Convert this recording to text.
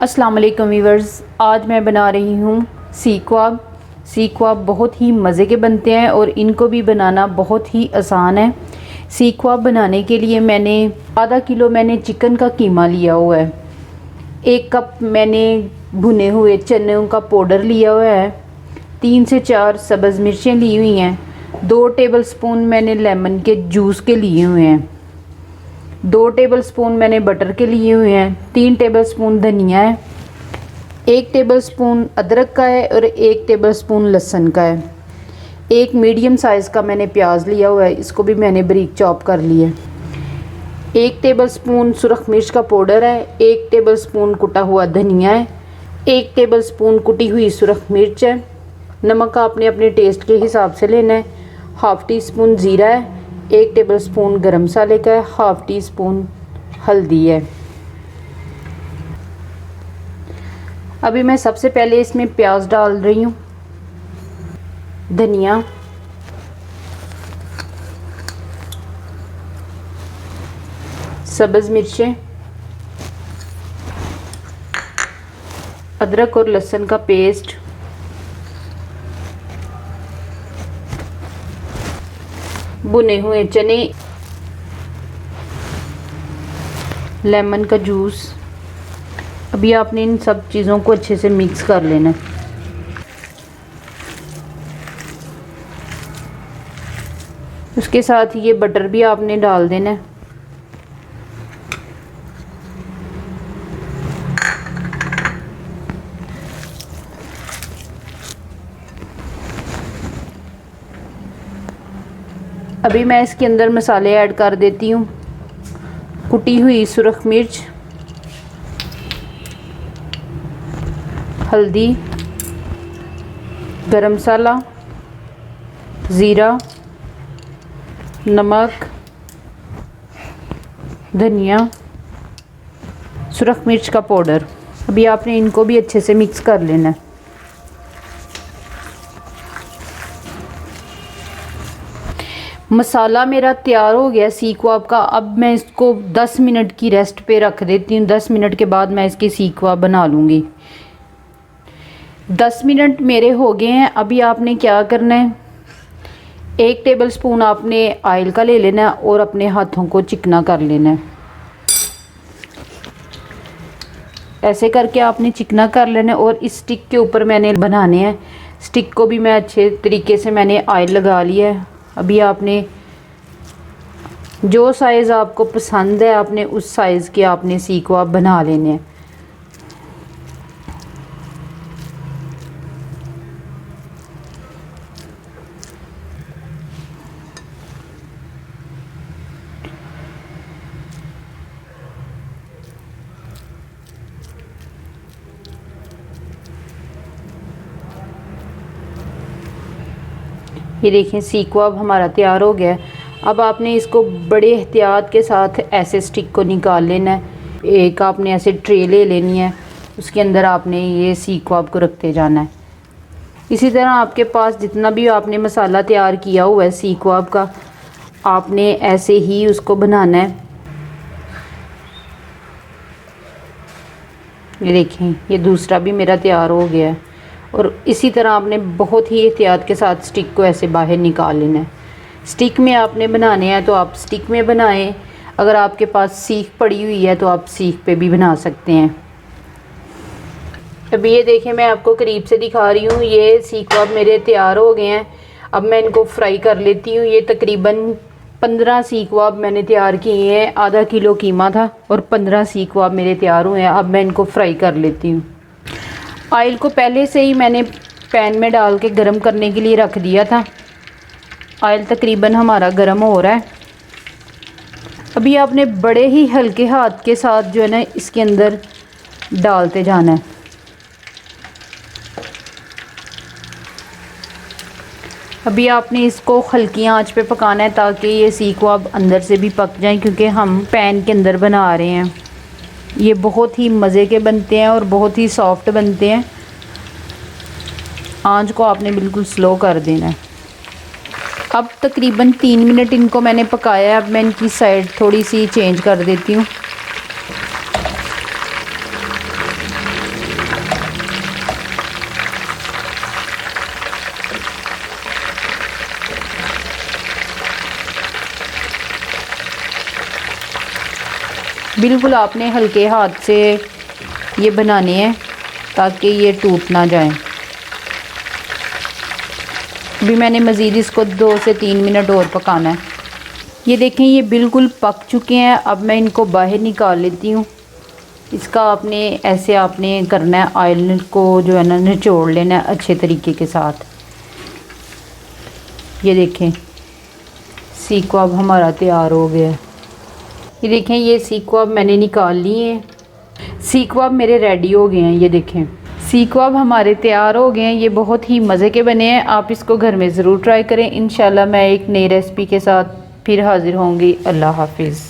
अस्सलाम वालेकुम वीवर्स, आज मैं बना रही हूँ सीख कबाब। सीख कबाब बहुत ही मज़े के बनते हैं और इनको भी बनाना बहुत ही आसान है। सीख कबाब बनाने के लिए मैंने आधा किलो चिकन का कीमा लिया हुआ है। 1 कप मैंने भुने हुए चनों का पाउडर लिया हुआ है। 3 से 4 सब्ज़ मिर्चें ली हुई हैं। 2 टेबलस्पून मैंने लेमन के जूस के लिए हुए हैं। 2 टेबलस्पून मैंने बटर के लिए हुए हैं। 3 टेबलस्पून धनिया है। 1 टेबलस्पून अदरक का है और 1 टेबलस्पून लहसुन का है। 1 मीडियम साइज़ का मैंने प्याज लिया हुआ है, इसको भी मैंने बारीक चॉप कर लिया है। 1 टेबलस्पून सुरख मिर्च का पाउडर है। 1 टेबलस्पून कुटा हुआ धनिया है। 1 टेबलस्पून कुटी हुई सुरख मिर्च है। नमक आपने अपने टेस्ट के हिसाब से लेना है। हाफ़ टी स्पून ज़ीरा है। 1 टेबलस्पून गरम मसाले का है। हाफ़ टी स्पून हल्दी है। अभी मैं सबसे पहले इसमें प्याज डाल रही हूँ, धनिया, सब्ज़ मिर्चें, अदरक और लहसुन का पेस्ट, भुने हुए चने, लेमन का जूस। अभी आपने इन सब चीज़ों को अच्छे से मिक्स कर लेना है। उसके साथ ये बटर भी आपने डाल देना है। अभी मैं इसके अंदर मसाले ऐड कर देती हूँ। कुटी हुई सुरख मिर्च, हल्दी, गरम मसाला, ज़ीरा, नमक, धनिया, सुरख मिर्च का पाउडर। अभी आपने इनको भी अच्छे से मिक्स कर लेना है। मसाला मेरा तैयार हो गया सीख कबाब का। अब मैं इसको 10 मिनट की रेस्ट पे रख देती हूँ। 10 मिनट के बाद मैं इसके सीख कबाब बना लूँगी। 10 मिनट मेरे हो गए हैं। अभी आपने क्या करना है, 1 टेबलस्पून आपने ऑयल का ले लेना है और अपने हाथों को चिकना कर लेना है। ऐसे करके आपने चिकना कर लेना है और इस स्टिक के ऊपर मैंने बनाने हैं। स्टिक को भी मैं अच्छे तरीके से मैंने ऑयल लगा लिया है। अभी आपने जो साइज़ आपको पसंद है आपने उस साइज़ के आपने सीख कबाब बना लेने हैं। ये देखें सीख कबाब हमारा तैयार हो गया है। अब आपने इसको बड़े एहतियात के साथ ऐसे स्टिक को निकाल लेना है। एक आपने ऐसे ट्रे ले लेनी है, उसके अंदर आपने ये सीख कबाब को रखते जाना है। इसी तरह आपके पास जितना भी आपने मसाला तैयार किया हुआ है सीख कबाब का, आपने ऐसे ही उसको बनाना है। ये देखें ये दूसरा भी मेरा तैयार हो गया है। और इसी तरह आपने बहुत ही एहतियात के साथ स्टिक को ऐसे बाहर निकाल लेना है। स्टिक में आपने बनाने हैं तो आप स्टिक में बनाएं। अगर आपके पास सीख पड़ी हुई है तो आप सीख पे भी बना सकते हैं। अभी ये देखें मैं आपको करीब से दिखा रही हूँ। ये सीख कबाब मेरे तैयार हो गए हैं। अब मैं इनको फ्राई कर लेती हूँ। ये तकरीबन 15 सीख कबाब मैंने तैयार किए हैं। आधा किलो कीमा था और 15 सीख कबाब मेरे तैयार हुए हैं। अब मैं इनको फ्राई कर लेती हूँ। ऑयल को पहले से ही मैंने पैन में डाल के गरम करने के लिए रख दिया था। ऑयल तकरीबन हमारा गरम हो रहा है। अभी आपने बड़े ही हल्के हाथ के साथ जो है ना इसके अंदर डालते जाना है। अभी आपने इसको हल्की आंच पे पकाना है ताकि ये सीख कबाब अंदर से भी पक जाएं, क्योंकि हम पैन के अंदर बना रहे हैं। ये बहुत ही मज़े के बनते हैं और बहुत ही सॉफ्ट बनते हैं। आंच को आपने बिल्कुल स्लो कर देना है। अब तकरीबन 3 मिनट इनको मैंने पकाया है। अब मैं इनकी साइड थोड़ी सी चेंज कर देती हूँ। बिल्कुल आपने हल्के हाथ से ये बनाने हैं ताकि ये टूट ना जाए। अभी मैंने मज़ीद इसको 2 से 3 मिनट और पकाना है। ये देखें ये बिल्कुल पक चुके हैं। अब मैं इनको बाहर निकाल लेती हूँ। इसका आपने ऐसे आपने करना है, ऑयल को जो है ना निचोड़ लेना है अच्छे तरीके के साथ। ये देखें सीख कबाब हमारा तैयार हो गया है। ये देखें ये सीख कबाब मैंने निकाल लिए हैं। सीख कबाब मेरे रेडी हो गए हैं। ये देखें सीख कबाब हमारे तैयार हो गए हैं। ये बहुत ही मज़े के बने हैं। आप इसको घर में ज़रूर ट्राई करें। इंशाल्लाह मैं एक नई रेसिपी के साथ फिर हाज़िर होंगी। अल्लाह हाफिज़।